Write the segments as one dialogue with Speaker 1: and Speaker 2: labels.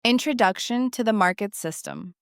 Speaker 1: Introduction to the market system.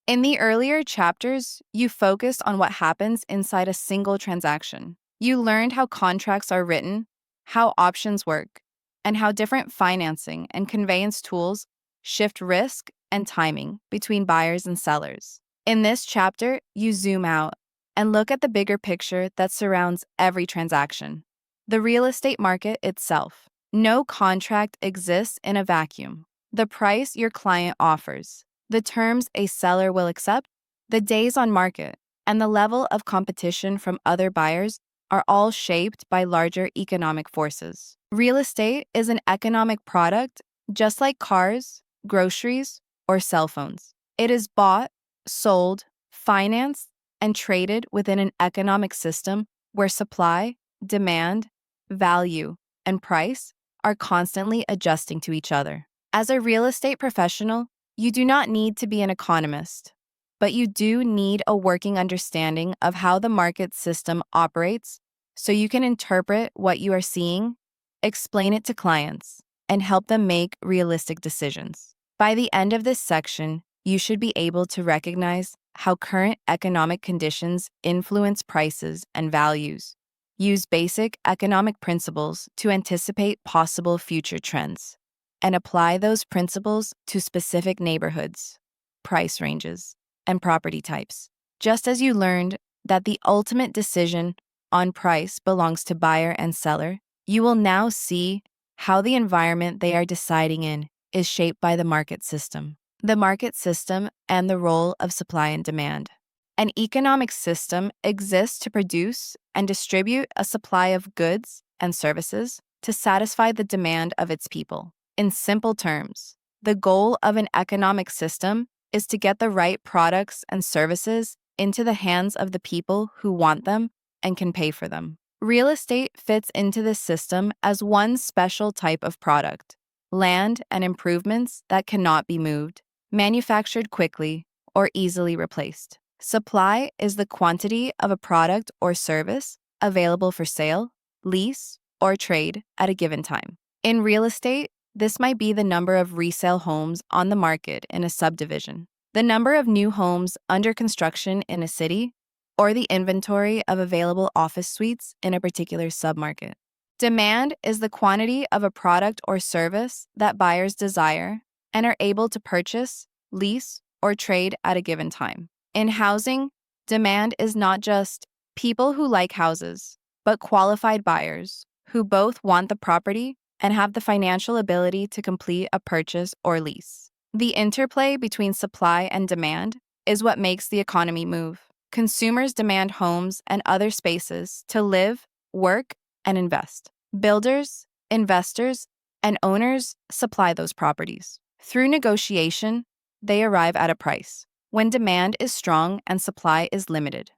Speaker 1: In the earlier chapters, you focused on what happens inside a single transaction. You learned how contracts are written, how options work, and how different financing and conveyance tools shift risk and timing between buyers and sellers. In this chapter, you zoom out and look at the bigger picture that surrounds every transaction: the real estate market itself. No contract exists in a vacuum. The price your client offers, the terms a seller will accept, the days on market, and the level of competition from other buyers are all shaped by larger economic forces. Real estate is an economic product just like cars, groceries, or cell phones. It is bought, sold, financed, and traded within an economic system where supply, demand, value, and price are constantly adjusting to each other. As a real estate professional, you do not need to be an economist, but you do need a working understanding of how the market system operates so you can interpret what you are seeing, explain it to clients, and help them make realistic decisions. By the end of this section, you should be able to recognize how current economic conditions influence prices and values. Use basic economic principles to anticipate possible future trends, and apply those principles to specific neighborhoods, price ranges, and property types. Just as you learned that the ultimate decision on price belongs to buyer and seller, you will now see how the environment they are deciding in is shaped by the market system. The market system and the role of supply and demand. An economic system exists to produce and distribute a supply of goods and services to satisfy the demand of its people. In simple terms, the goal of an economic system is to get the right products and services into the hands of the people who want them and can pay for them. Real estate fits into this system as one special type of product: land and improvements that cannot be moved, manufactured quickly, or easily replaced. Supply is the quantity of a product or service available for sale, lease, or trade at a given time. In real estate, this might be the number of resale homes on the market in a subdivision, the number of new homes under construction in a city, or the inventory of available office suites in a particular submarket. Demand is the quantity of a product or service that buyers desire and are able to purchase, lease, or trade at a given time. In housing, demand is not just people who like houses, but qualified buyers who both want the property and have the financial ability to complete a purchase or lease. The interplay between supply and demand is what makes the economy move. Consumers demand homes and other spaces to live, work, and invest. Builders, investors, and owners supply those properties. Through negotiation, they arrive at a price. When demand is strong and supply is limited,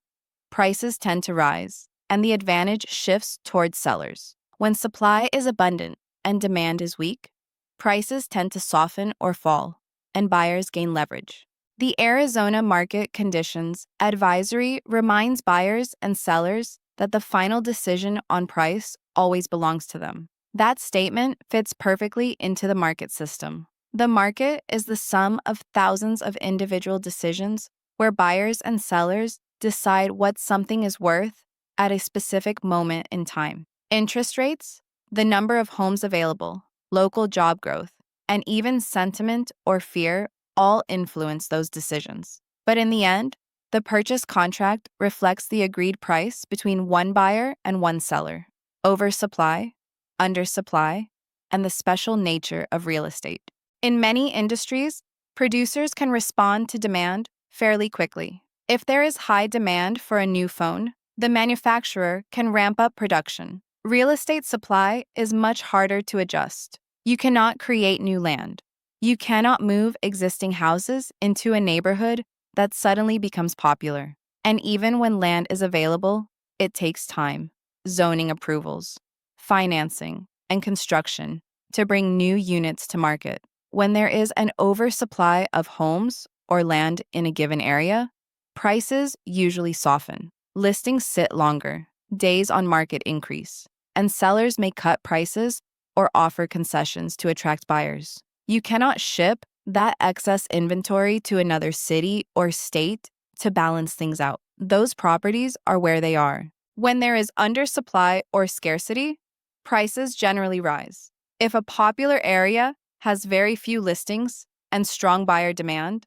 Speaker 1: prices tend to rise, and the advantage shifts towards sellers. When supply is abundant and demand is weak, prices tend to soften or fall, and buyers gain leverage. The Arizona Market Conditions Advisory reminds buyers and sellers that the final decision on price always belongs to them. That statement fits perfectly into the market system. The market is the sum of thousands of individual decisions where buyers and sellers decide what something is worth at a specific moment in time. Interest rates, the number of homes available, local job growth, and even sentiment or fear all influence those decisions. But in the end, the purchase contract reflects the agreed price between one buyer and one seller. Oversupply, undersupply, and the special nature of real estate. In many industries, producers can respond to demand fairly quickly. If there is high demand for a new phone, the manufacturer can ramp up production. Real estate supply is much harder to adjust. You cannot create new land. You cannot move existing houses into a neighborhood that suddenly becomes popular. And even when land is available, it takes time, zoning approvals, financing, and construction to bring new units to market. When there is an oversupply of homes or land in a given area, prices usually soften. Listings sit longer, days on market increase, and sellers may cut prices or offer concessions to attract buyers. You cannot ship that excess inventory to another city or state to balance things out. Those properties are where they are. When there is undersupply or scarcity, prices generally rise. If a popular area has very few listings and strong buyer demand,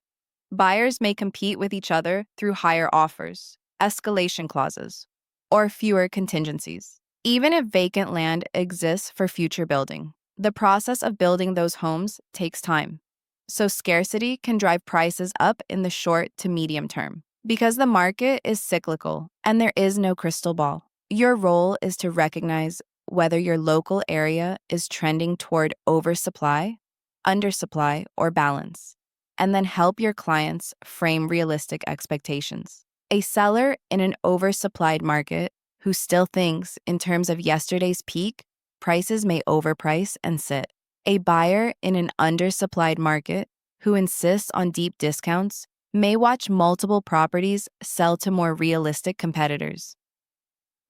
Speaker 1: buyers may compete with each other through higher offers, escalation clauses, or fewer contingencies. Even if vacant land exists for future building, the process of building those homes takes time. So scarcity can drive prices up in the short to medium term. Because the market is cyclical and there is no crystal ball, your role is to recognize whether your local area is trending toward oversupply, undersupply, or balance, and then help your clients frame realistic expectations. A seller in an oversupplied market who still thinks in terms of yesterday's peak, prices may overprice and sit. A buyer in an undersupplied market who insists on deep discounts may watch multiple properties sell to more realistic competitors.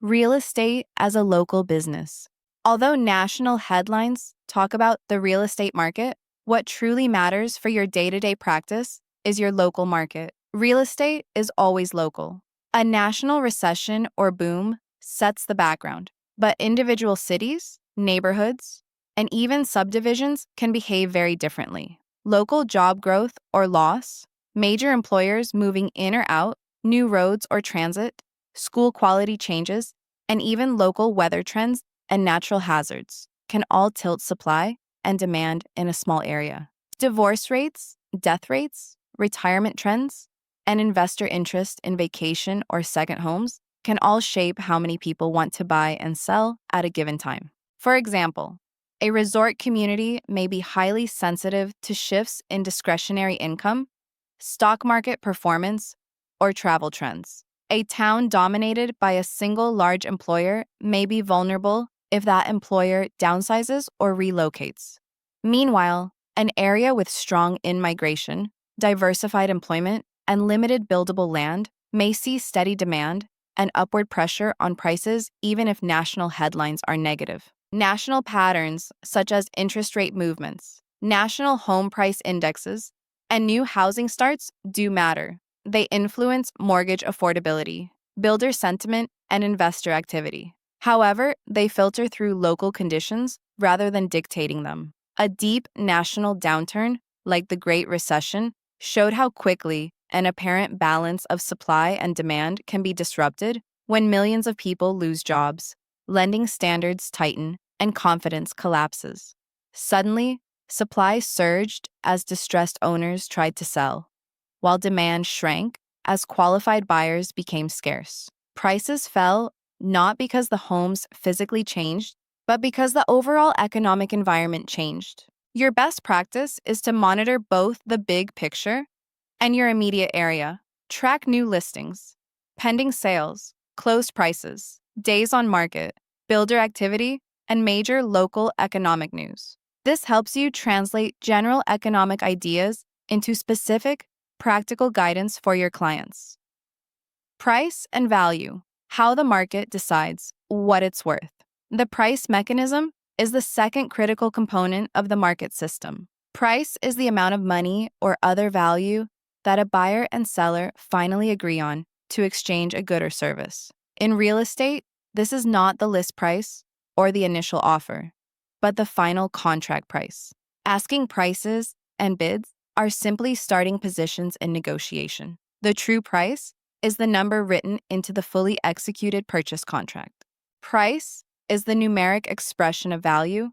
Speaker 1: Real estate as a local business. Although national headlines talk about the real estate market, what truly matters for your day-to-day practice is your local market. Real estate is always local. A national recession or boom sets the background, but individual cities, neighborhoods, and even subdivisions can behave very differently. Local job growth or loss, major employers moving in or out, new roads or transit, school quality changes, and even local weather trends and natural hazards can all tilt supply and demand in a small area. Divorce rates, death rates, retirement trends, and investor interest in vacation or second homes can all shape how many people want to buy and sell at a given time. For example, a resort community may be highly sensitive to shifts in discretionary income, stock market performance, or travel trends. A town dominated by a single large employer may be vulnerable if that employer downsizes or relocates. Meanwhile, an area with strong in-migration, diversified employment, and limited buildable land may see steady demand and upward pressure on prices even if national headlines are negative. National patterns such as interest rate movements, national home price indexes, and new housing starts do matter. They influence mortgage affordability, builder sentiment, and investor activity. However, they filter through local conditions rather than dictating them. A deep national downturn, like the Great Recession, showed how quickly an apparent balance of supply and demand can be disrupted when millions of people lose jobs, lending standards tighten, and confidence collapses. Suddenly, supply surged as distressed owners tried to sell, while demand shrank as qualified buyers became scarce. Prices fell not because the homes physically changed, but because the overall economic environment changed. Your best practice is to monitor both the big picture and your immediate area. Track new listings, pending sales, closed prices, days on market, builder activity, and major local economic news. This helps you translate general economic ideas into specific, practical guidance for your clients. Price and value. How the market decides what it's worth. The price mechanism is the second critical component of the market system. Price is the amount of money or other value that a buyer and seller finally agree on to exchange a good or service. In real estate, this is not the list price or the initial offer, but the final contract price. Asking prices and bids are simply starting positions in negotiation. The true price is the number written into the fully executed purchase contract. Price is the numeric expression of value,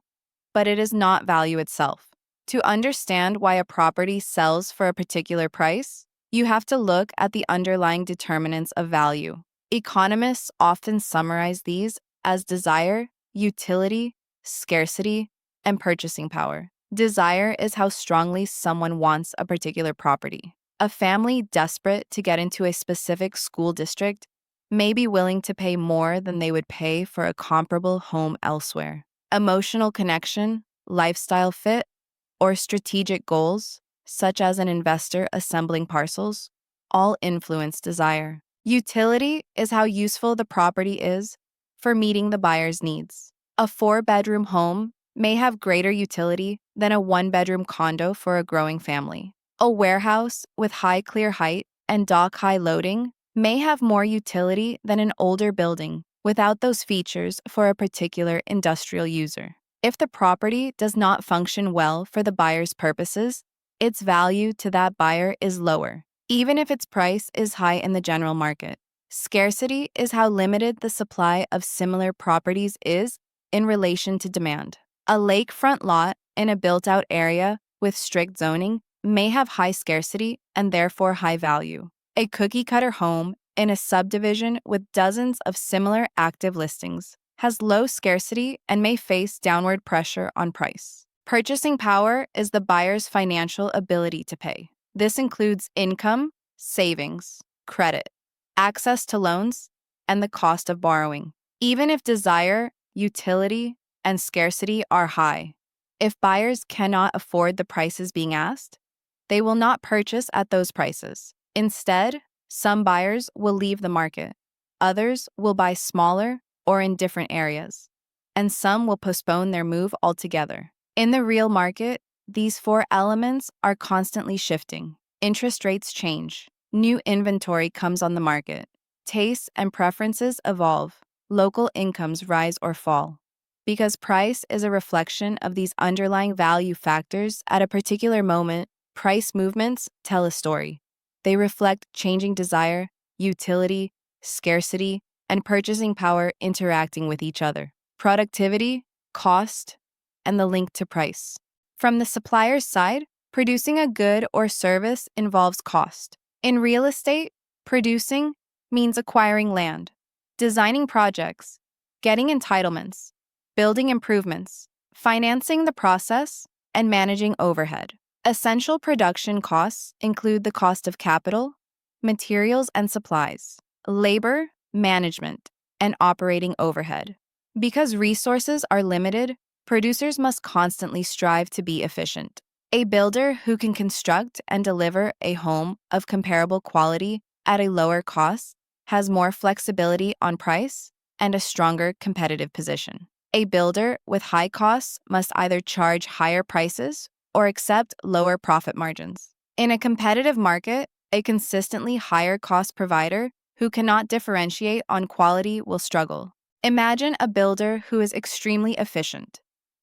Speaker 1: but it is not value itself. To understand why a property sells for a particular price, you have to look at the underlying determinants of value. Economists often summarize these as desire, utility, scarcity, and purchasing power. Desire is how strongly someone wants a particular property. A family desperate to get into a specific school district may be willing to pay more than they would pay for a comparable home elsewhere. Emotional connection, lifestyle fit, or strategic goals, such as an investor assembling parcels, all influence desire. Utility is how useful the property is for meeting the buyer's needs. A 4-bedroom home may have greater utility than a one-bedroom condo for a growing family. A warehouse with high clear height and dock-high loading may have more utility than an older building without those features for a particular industrial user. If the property does not function well for the buyer's purposes, its value to that buyer is lower, even if its price is high in the general market. Scarcity is how limited the supply of similar properties is in relation to demand. A lakefront lot in a built-out area with strict zoning may have high scarcity and therefore high value. A cookie-cutter home in a subdivision with dozens of similar active listings has low scarcity and may face downward pressure on price. Purchasing power is the buyer's financial ability to pay. This includes income, savings, credit, access to loans, and the cost of borrowing. Even if desire, utility, and scarcity are high, if buyers cannot afford the prices being asked, they will not purchase at those prices. Instead, some buyers will leave the market, others will buy smaller or in different areas, and some will postpone their move altogether. In the real market, these four elements are constantly shifting. Interest rates change, new inventory comes on the market, tastes and preferences evolve, local incomes rise or fall. Because price is a reflection of these underlying value factors at a particular moment, price movements tell a story. They reflect changing desire, utility, scarcity, and purchasing power interacting with each other. Productivity, cost, and the link to price. From the supplier's side, producing a good or service involves cost. In real estate, producing means acquiring land, designing projects, getting entitlements, building improvements, financing the process, and managing overhead. Essential production costs include the cost of capital, materials and supplies, labor, management, and operating overhead. Because resources are limited, producers must constantly strive to be efficient. A builder who can construct and deliver a home of comparable quality at a lower cost has more flexibility on price and a stronger competitive position. A builder with high costs must either charge higher prices or accept lower profit margins. In a competitive market, a consistently higher cost provider who cannot differentiate on quality will struggle. Imagine a builder who is extremely efficient,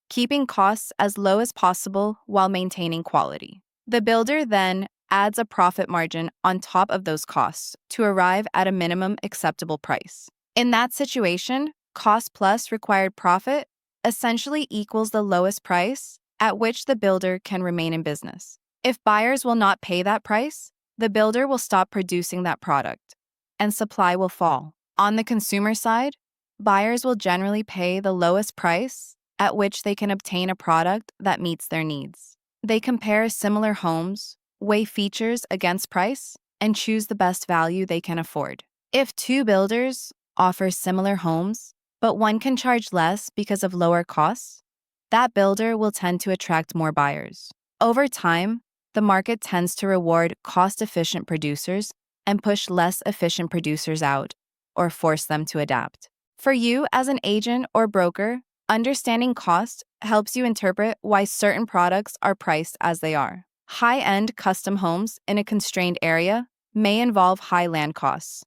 Speaker 1: keeping costs as low as possible while maintaining quality. The builder then adds a profit margin on top of those costs to arrive at a minimum acceptable price. In that situation, cost plus required profit essentially equals the lowest price at which the builder can remain in business. If buyers will not pay that price, the builder will stop producing that product, and supply will fall. On the consumer side, buyers will generally pay the lowest price at which they can obtain a product that meets their needs. They compare similar homes, weigh features against price, and choose the best value they can afford. If two builders offer similar homes, but one can charge less because of lower costs, that builder will tend to attract more buyers. Over time, the market tends to reward cost-efficient producers and push less efficient producers out or force them to adapt. For you as an agent or broker, understanding cost helps you interpret why certain products are priced as they are. High-end custom homes in a constrained area may involve high land costs,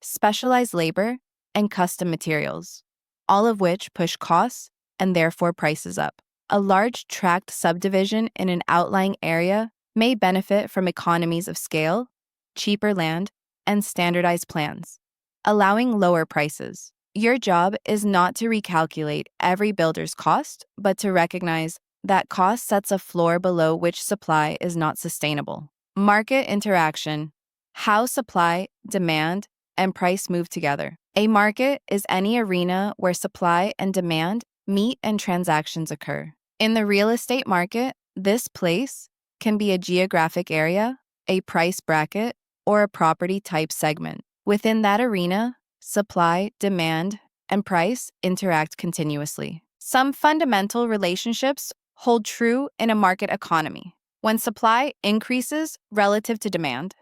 Speaker 1: specialized labor, and custom materials, all of which push costs and therefore prices up. A large tract subdivision in an outlying area may benefit from economies of scale, cheaper land, and standardized plans, allowing lower prices. Your job is not to recalculate every builder's cost, but to recognize that cost sets a floor below which supply is not sustainable. Market interaction: how supply, demand, and price move together. A market is any arena where supply and demand meet and transactions occur. In the real estate market, this place can be a geographic area, a price bracket, or a property type segment. Within that arena, supply, demand, and price interact continuously. Some fundamental relationships hold true in a market economy. When supply increases relative to demand,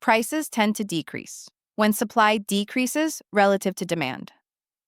Speaker 1: prices tend to decrease. When supply decreases relative to demand,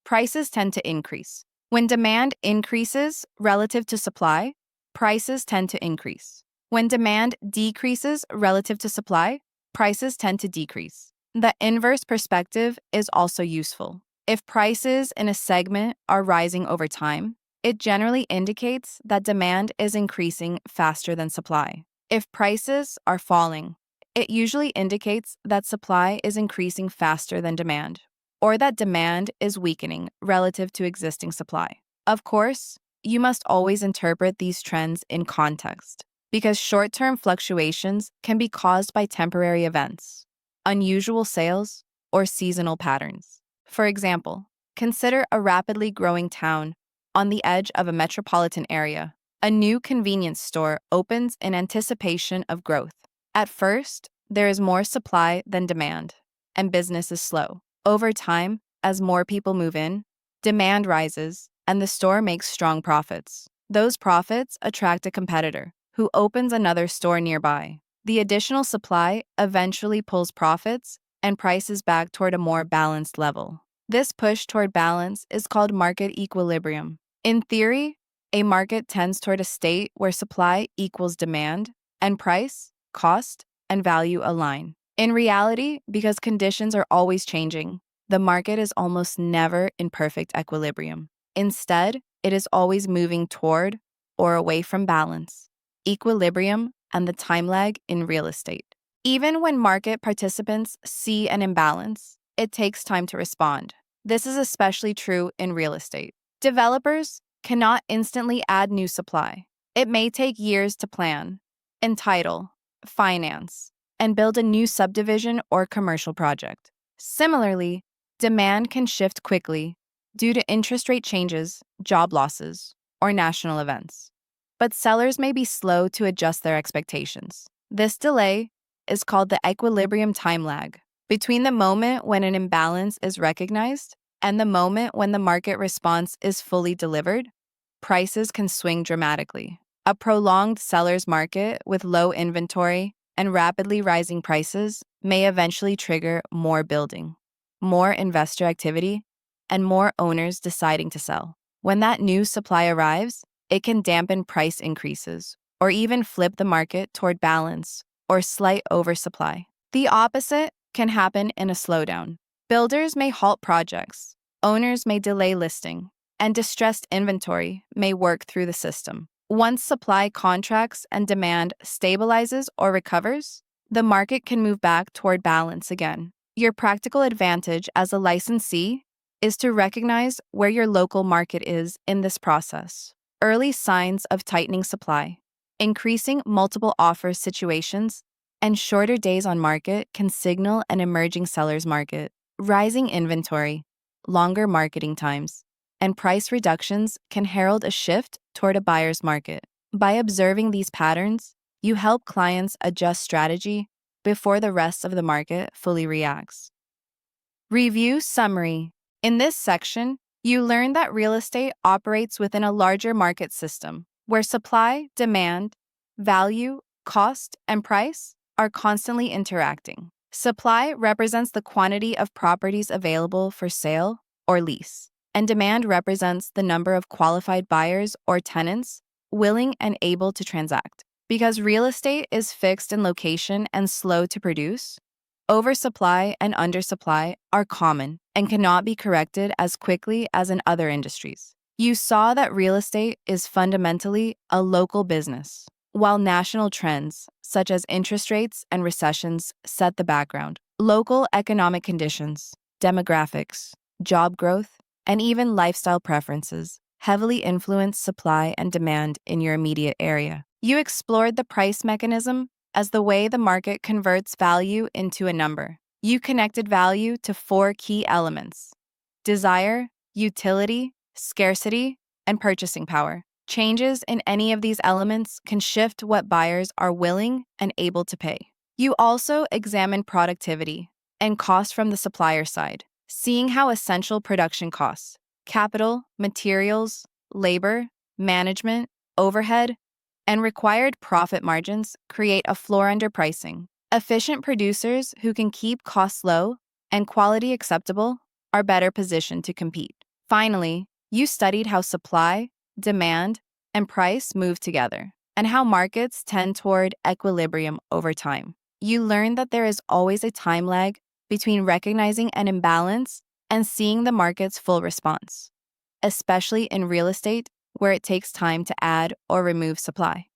Speaker 1: prices tend to increase. When demand increases relative to supply, prices tend to increase. When demand decreases relative to supply, prices tend to decrease. The inverse perspective is also useful. If prices in a segment are rising over time, it generally indicates that demand is increasing faster than supply. If prices are falling, it usually indicates that supply is increasing faster than demand, or that demand is weakening relative to existing supply. Of course, you must always interpret these trends in context, because short-term fluctuations can be caused by temporary events, unusual sales, or seasonal patterns. For example, consider a rapidly growing town on the edge of a metropolitan area. A new convenience store opens in anticipation of growth. At first, there is more supply than demand, and business is slow. Over time, as more people move in, demand rises, and the store makes strong profits. Those profits attract a competitor, who opens another store nearby. The additional supply eventually pulls profits and prices back toward a more balanced level. This push toward balance is called market equilibrium. In theory, a market tends toward a state where supply equals demand, and price, cost, and value align. In reality, because conditions are always changing, the market is almost never in perfect equilibrium. Instead, it is always moving toward or away from balance, equilibrium, and the time lag in real estate. Even when market participants see an imbalance, it takes time to respond. This is especially true in real estate. Developers cannot instantly add new supply. It may take years to plan, entitle, finance, and build a new subdivision or commercial project. Similarly, demand can shift quickly due to interest rate changes, job losses, or national events. But sellers may be slow to adjust their expectations. This delay is called the equilibrium time lag. Between the moment when an imbalance is recognized and the moment when the market response is fully delivered, prices can swing dramatically. A prolonged seller's market with low inventory and rapidly rising prices may eventually trigger more building, more investor activity, and more owners deciding to sell. When that new supply arrives, it can dampen price increases or even flip the market toward balance or slight oversupply. The opposite can happen in a slowdown. Builders may halt projects, owners may delay listing, and distressed inventory may work through the system. Once supply contracts and demand stabilizes or recovers, the market can move back toward balance again. Your practical advantage as a licensee is to recognize where your local market is in this process. Early signs of tightening supply, increasing multiple offers situations, and shorter days on market can signal an emerging seller's market. Rising inventory, longer marketing times, and price reductions can herald a shift toward a buyer's market. By observing these patterns, you help clients adjust strategy before the rest of the market fully reacts. Review summary. In this section, you learn that real estate operates within a larger market system where supply, demand, value, cost, and price are constantly interacting. Supply represents the quantity of properties available for sale or lease, and demand represents the number of qualified buyers or tenants willing and able to transact. Because real estate is fixed in location and slow to produce, oversupply and undersupply are common and cannot be corrected as quickly as in other industries. You saw that real estate is fundamentally a local business, while national trends, such as interest rates and recessions, set the background. Local economic conditions, demographics, job growth, and even lifestyle preferences heavily influence supply and demand in your immediate area. You explored the price mechanism as the way the market converts value into a number. You connected value to 4 key elements: desire, utility, scarcity, and purchasing power. Changes in any of these elements can shift what buyers are willing and able to pay. You also examine productivity and cost from the supplier side, seeing how essential production costs, capital, materials, labor, management, overhead, and required profit margins create a floor under pricing. Efficient producers who can keep costs low and quality acceptable are better positioned to compete. Finally, you studied how supply, demand, and price move together. and how markets tend toward equilibrium over time. You learn that there is always a time lag between recognizing an imbalance and seeing the market's full response, especially in real estate where it takes time to add or remove supply.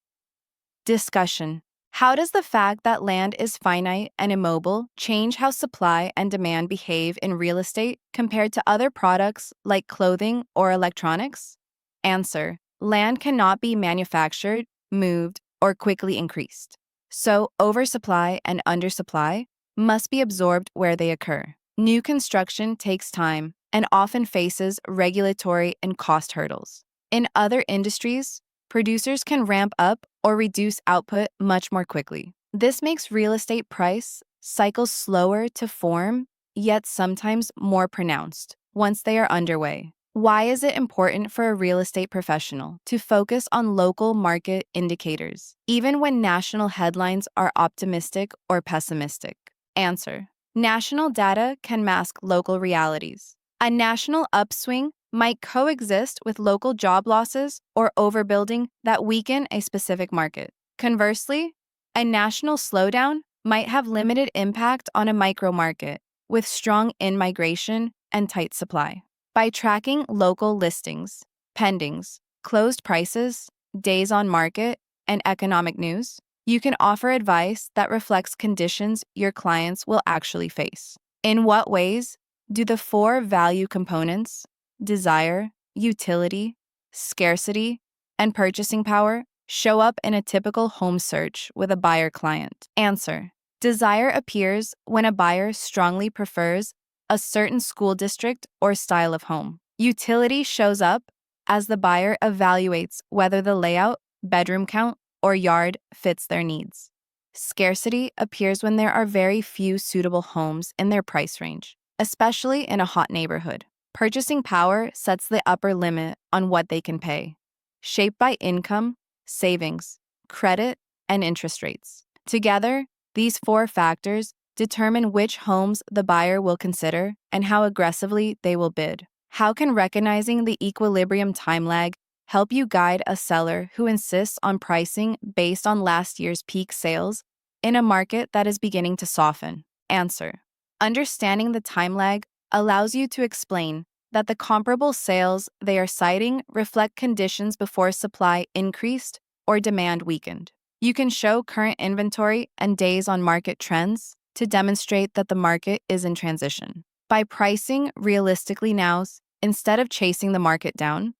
Speaker 1: Discussion. How does the fact that land is finite and immobile change how supply and demand behave in real estate compared to other products like clothing or electronics? Answer. Land cannot be manufactured, moved, or quickly increased. So, oversupply and undersupply must be absorbed where they occur. New construction takes time and often faces regulatory and cost hurdles. In other industries, producers can ramp up or reduce output much more quickly. This makes real estate price cycles slower to form, yet sometimes more pronounced once they are underway. Why is it important for a real estate professional to focus on local market indicators, even when national headlines are optimistic or pessimistic? Answer. National data can mask local realities. A national upswing might coexist with local job losses or overbuilding that weaken a specific market. Conversely, a national slowdown might have limited impact on a micro market with strong in-migration and tight supply. By tracking local listings, pendings, closed prices, days on market, and economic news, you can offer advice that reflects conditions your clients will actually face. In what ways do the four value components, desire, utility, scarcity, and purchasing power, show up in a typical home search with a buyer client? Answer. Desire appears when a buyer strongly prefers a certain school district or style of home. Utility shows up as the buyer evaluates whether the layout, bedroom count, or yard fits their needs. Scarcity appears when there are very few suitable homes in their price range, especially in a hot neighborhood. Purchasing power sets the upper limit on what they can pay, shaped by income, savings, credit, and interest rates. Together, these four factors determine which homes the buyer will consider and how aggressively they will bid. How can recognizing the equilibrium time lag help you guide a seller who insists on pricing based on last year's peak sales in a market that is beginning to soften? Answer. Understanding the time lag allows you to explain that the comparable sales they are citing reflect conditions before supply increased or demand weakened. You can show current inventory and days on market trends to demonstrate that the market is in transition. By pricing realistically now, instead of chasing the market down,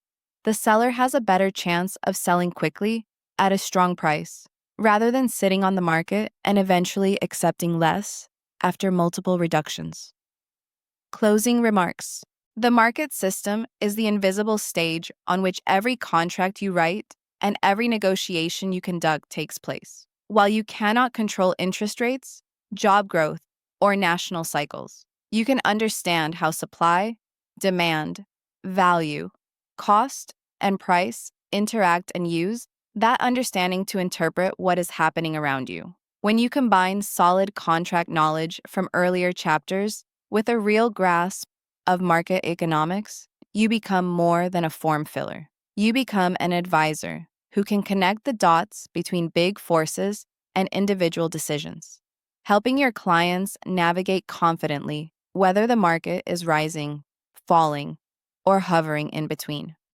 Speaker 1: the seller has a better chance of selling quickly at a strong price, rather than sitting on the market and eventually accepting less after multiple reductions. Closing remarks. The market system is the invisible stage on which every contract you write and every negotiation you conduct takes place. While you cannot control interest rates, job growth, or national cycles, you can understand how supply, demand, value, cost, and price interact and use that understanding to interpret what is happening around you. When you combine solid contract knowledge from earlier chapters with a real grasp of market economics, you become more than a form filler. You become an advisor who can connect the dots between big forces and individual decisions, helping your clients navigate confidently whether the market is rising, falling, or hovering in between.